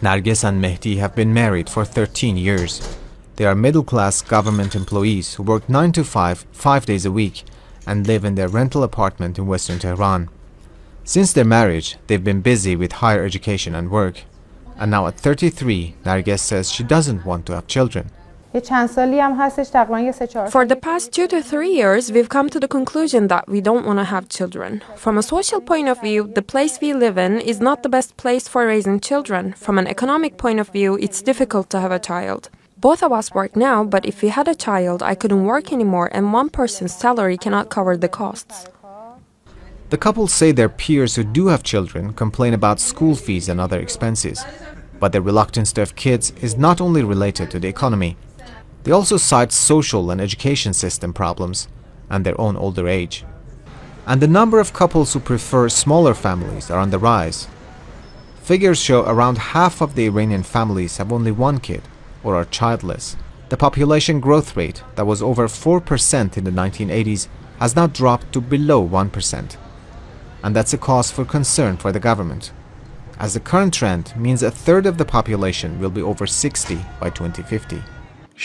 Narges and Mehdi have been married for 13 years. They are middle-class government employees who work 9 to 5, 5 days a week, and live in their rental apartment in western Tehran. Since their marriage, they've been busy with higher education and work. And now at 33, Narges says she doesn't want to have children. For the past 2 to 3 years, we've come to the conclusion that we don't want to have children. From a social point of view, the place we live in is not the best place for raising children. From an economic point of view, it's difficult to have a child. Both of us work now, but if we had a child, I couldn't work anymore, and one person's salary cannot cover the costs. The couple say their peers who do have children complain about school fees and other expenses. But their reluctance to have kids is not only related to the economy. They also cite social and education system problems and their own older age. And the number of couples who prefer smaller families are on the rise. Figures show around half of the Iranian families have only one kid or are childless. The population growth rate that was over 4% in the 1980s has now dropped to below 1%. And that's a cause for concern for the government, as the current trend means a third of the population will be over 60 by 2050.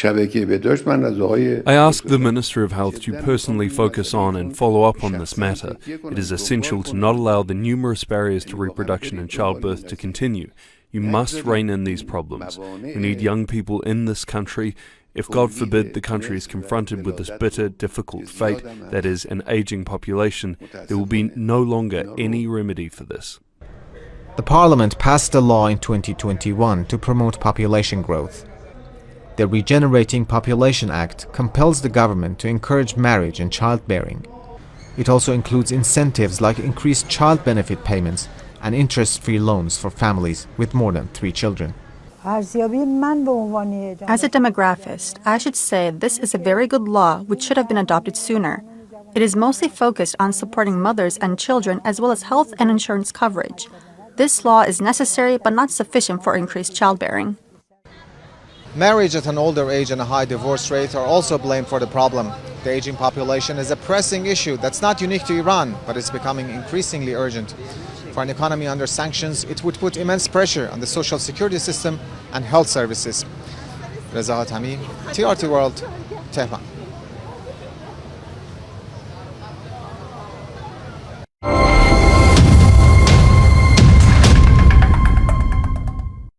I asked the Minister of Health to personally focus on and follow up on this matter. It is essential to not allow the numerous barriers to reproduction and childbirth to continue. You must rein in these problems. We need young people in this country. If, God forbid, the country is confronted with this bitter, difficult fate, that is, an aging population, there will be no longer any remedy for this. The Parliament passed a law in 2021 to promote population growth. The Regenerating Population Act compels the government to encourage marriage and childbearing. It also includes incentives like increased child benefit payments and interest-free loans for families with more than 3 children. As a demographist, I should say this is a very good law which should have been adopted sooner. It is mostly focused on supporting mothers and children as well as health and insurance coverage. This law is necessary but not sufficient for increased childbearing. Marriage at an older age and a high divorce rate are also blamed for the problem. The aging population is a pressing issue that's not unique to Iran, but it's becoming increasingly urgent. For an economy under sanctions, it would put immense pressure on the social security system and health services. Reza Hatami, TRT World, Tehran.